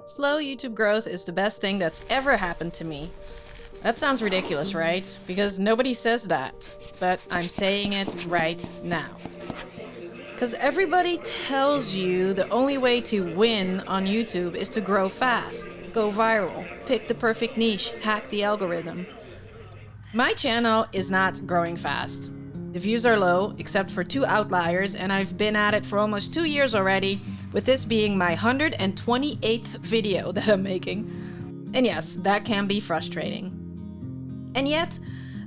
Slow YouTube growth is the best thing that's ever happened to me. That sounds ridiculous, right? Because nobody says that, but I'm saying it right now. Because everybody tells you the only way to win on YouTube is to grow fast, go viral, pick the perfect niche, hack the algorithm. My channel is not growing fast. The views are low, except for 2 outliers, and I've been at it for almost 2 years already, with this being my 128th video that I'm making. And yes, that can be frustrating. And yet,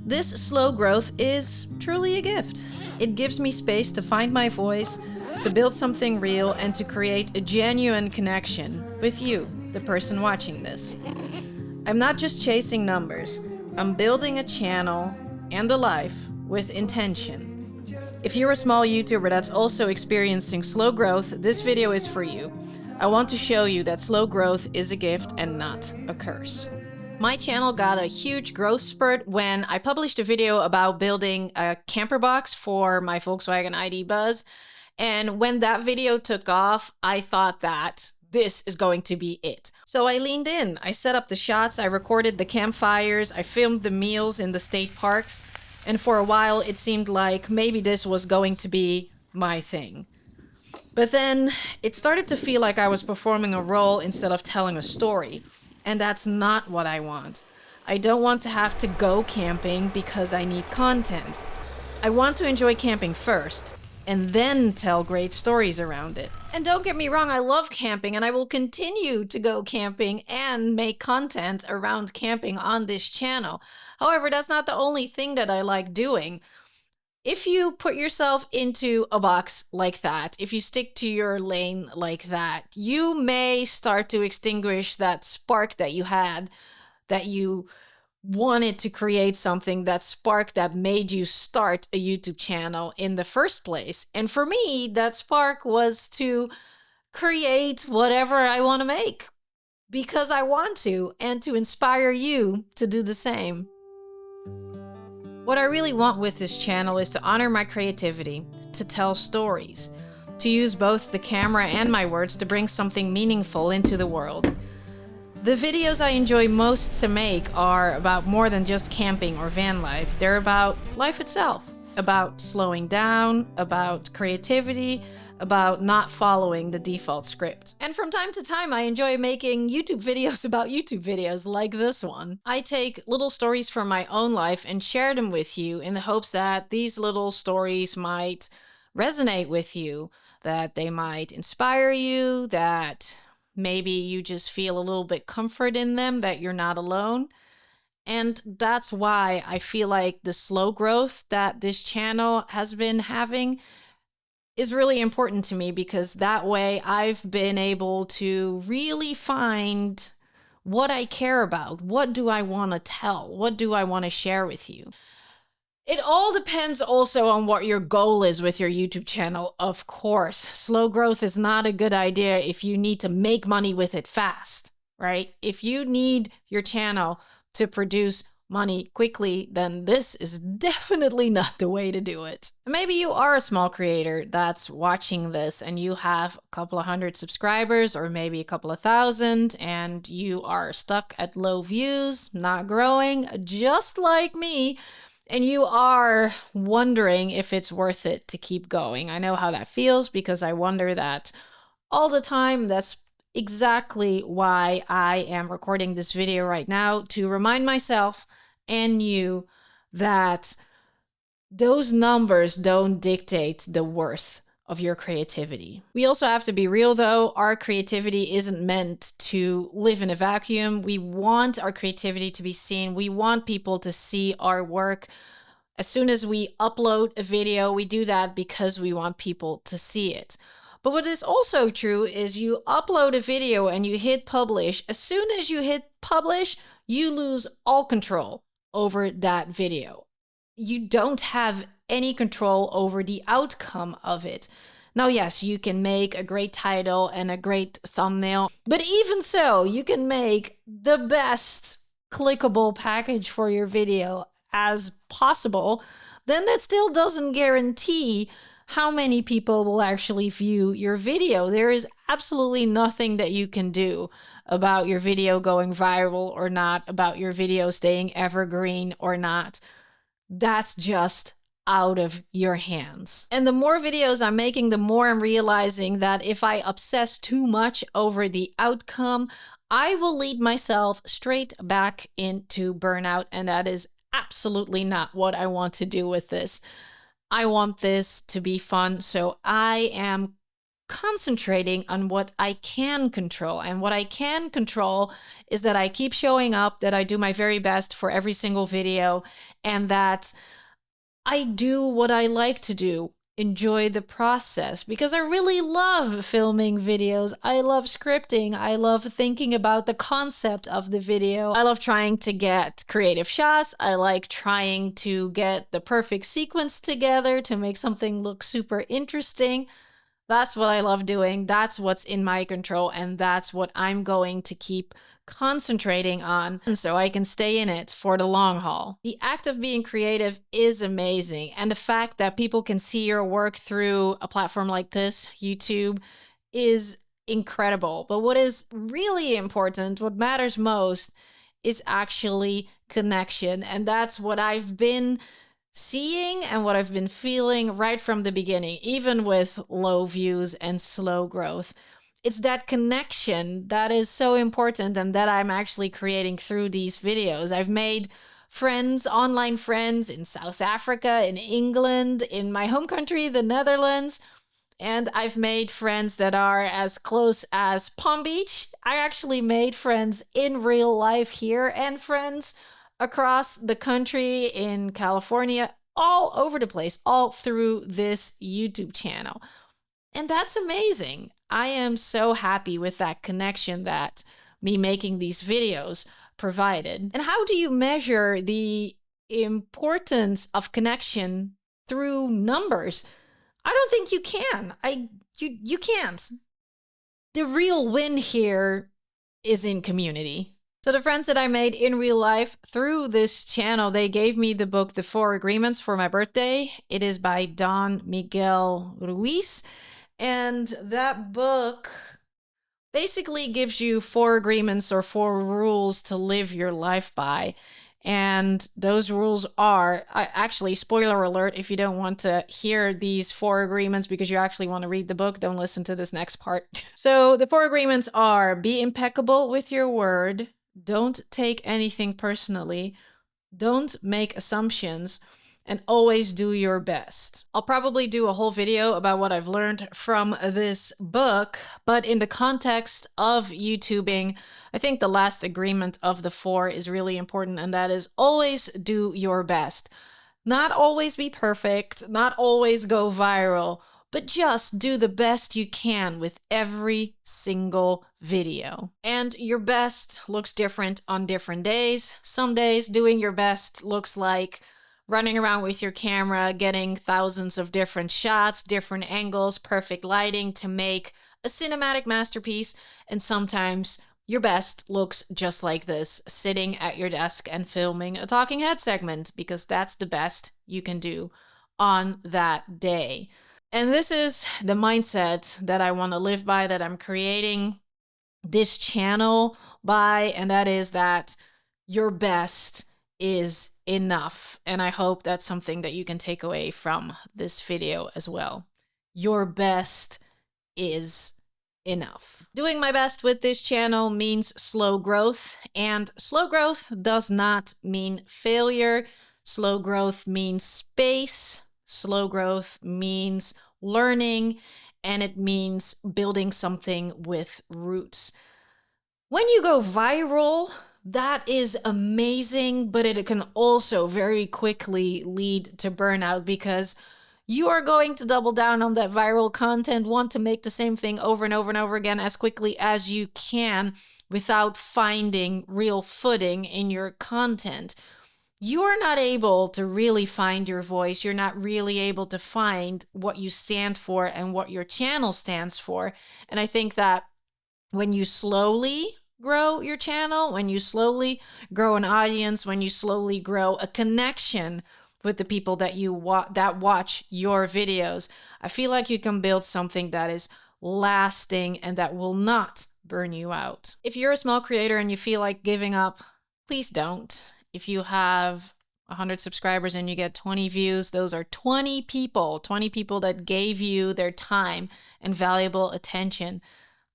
this slow growth is truly a gift. It gives me space to find my voice, to build something real, and to create a genuine connection with you, the person watching this. I'm not just chasing numbers. I'm building a channel and a life with intention. If you're a small YouTuber that's also experiencing slow growth, this video is for you. I want to show you that slow growth is a gift and not a curse. My channel got a huge growth spurt when I published a video about building a camper box for my Volkswagen ID Buzz. And when that video took off, I thought that this is going to be it. So I leaned in. I set up the shots, I recorded the campfires, I filmed the meals in the state parks, and for a while it seemed like maybe this was going to be my thing. But then it started to feel like I was performing a role instead of telling a story. And that's not what I want. I don't want to have to go camping because I need content. I want to enjoy camping first, and then tell great stories around it. And don't get me wrong, I love camping, and I will continue to go camping and make content around camping on this channel. However, that's not the only thing that I like doing. If you put yourself into a box like that, if you stick to your lane like that, you may start to extinguish that spark that you had, that you wanted to create something, that spark that made you start a YouTube channel in the first place. And for me, that spark was to create whatever I want to make because I want to, and to inspire you to do the same. What I really want with this channel is to honor my creativity, to tell stories, to use both the camera and my words to bring something meaningful into the world. The videos I enjoy most to make are about more than just camping or van life. They're about life itself, about slowing down, about creativity, about not following the default script. And from time to time, I enjoy making YouTube videos about YouTube videos like this one. I take little stories from my own life and share them with you in the hopes that these little stories might resonate with you, that they might inspire you, that maybe you just feel a little bit comfort in them, that you're not alone. And that's why I feel like the slow growth that this channel has been having is really important to me, because that way I've been able to really find what I care about. What do I want to tell? What do I want to share with you? It all depends also on what your goal is with your YouTube channel, of course. Slow growth is not a good idea if you need to make money with it fast, right? If you need your channel to produce money quickly, then this is definitely not the way to do it. Maybe you are a small creator that's watching this and you have a couple of hundred subscribers or maybe a couple of thousand, and you are stuck at low views, not growing, just like me, and you are wondering if it's worth it to keep going. I know how that feels because I wonder that all the time. That's exactly why I am recording this video right now, to remind myself and you that those numbers don't dictate the worth of your creativity. We also have to be real though, our creativity isn't meant to live in a vacuum. We want our creativity to be seen. We want people to see our work. As soon as we upload a video, we do that because we want people to see it. But what is also true is you upload a video and you hit publish. As soon as you hit publish, you lose all control over that video. You don't have any control over the outcome of it. Now, yes, you can make a great title and a great thumbnail, but even so, you can make the best clickable package for your video as possible. Then that still doesn't guarantee how many people will actually view your video. There is absolutely nothing that you can do about your video going viral or not, about your video staying evergreen or not. That's just out of your hands. And the more videos I'm making, the more I'm realizing that if I obsess too much over the outcome, I will lead myself straight back into burnout. And that is absolutely not what I want to do with this. I want this to be fun. So I am concentrating on what I can control. And what I can control is that I keep showing up, that I do my very best for every single video, and that I do what I like to do, enjoy the process, because I really love filming videos. I love scripting. I love thinking about the concept of the video. I love trying to get creative shots. I like trying to get the perfect sequence together to make something look super interesting. That's what I love doing. That's what's in my control, and that's what I'm going to keep concentrating on so I can stay in it for the long haul. The act of being creative is amazing, and the fact that people can see your work through a platform like this, YouTube, is incredible. But what is really important, what matters most, is actually connection, and that's what I've been seeing and what I've been feeling right from the beginning, even with low views and slow growth. It's that connection that is so important and that I'm actually creating through these videos. I've made friends, online friends in South Africa, in England, in my home country, the Netherlands, and I've made friends that are as close as Palm Beach. I actually made friends in real life here and friends across the country, in California, all over the place, all through this YouTube channel. And that's amazing. I am so happy with that connection that me making these videos provided. And how do you measure the importance of connection through numbers? I don't think you can. You can't. The real win here is in community. So the friends that I made in real life through this channel, they gave me the book, The 4 Agreements, for my birthday. It is by Don Miguel Ruiz. And that book basically gives you 4 agreements or 4 rules to live your life by. And those rules are, actually, spoiler alert, if you don't want to hear these 4 agreements because you actually want to read the book, don't listen to this next part. So the 4 agreements are: be impeccable with your word, don't take anything personally, don't make assumptions, and always do your best. I'll probably do a whole video about what I've learned from this book, but in the context of YouTubing, I think the last agreement of the 4 is really important, and that is always do your best. Not always be perfect, not always go viral, but just do the best you can with every single video. And your best looks different on different days. Some days doing your best looks like running around with your camera, getting thousands of different shots, different angles, perfect lighting to make a cinematic masterpiece. And sometimes your best looks just like this, sitting at your desk and filming a talking head segment, because that's the best you can do on that day. And this is the mindset that I want to live by, that I'm creating this channel by, and that is that your best is enough. And I hope that's something that you can take away from this video as well. Your best is enough. Doing my best with this channel means slow growth, and slow growth does not mean failure. Slow growth means space. Slow growth means learning, and it means building something with roots. When you go viral, that is amazing, but it can also very quickly lead to burnout, because you are going to double down on that viral content, want to make the same thing over and over and over again as quickly as you can without finding real footing in your content. You are not able to really find your voice. You're not really able to find what you stand for and what your channel stands for. And I think that when you slowly grow your channel, when you slowly grow an audience, when you slowly grow a connection with the people that that watch your videos. I feel like you can build something that is lasting and that will not burn you out. If you're a small creator and you feel like giving up, please don't. If you have 100 subscribers and you get 20 views, those are 20 people that gave you their time and valuable attention.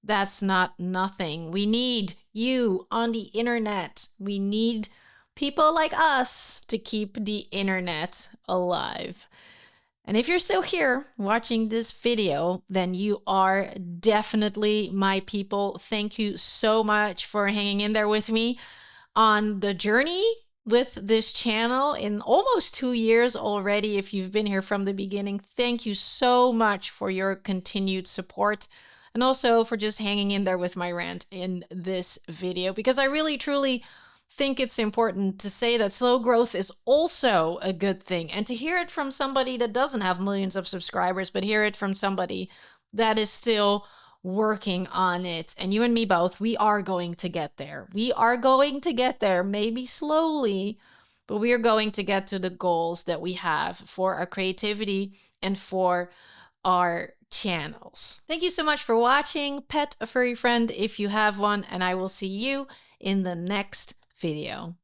That's not nothing. We need you on the internet. We need people like us to keep the internet alive. And if you're still here watching this video, then you are definitely my people. Thank you so much for hanging in there with me on the journey with this channel in almost 2 years already. If you've been here from the beginning, thank you so much for your continued support and also for just hanging in there with my rant in this video, because I really truly think it's important to say that slow growth is also a good thing, and to hear it from somebody that doesn't have millions of subscribers, but hear it from somebody that is still working on it. And you and me both, we are going to get there. We are going to get there, maybe slowly, but we are going to get to the goals that we have for our creativity and for our channels. Thank you so much for watching. Pet a furry friend if you have one, and I will see you in the next video.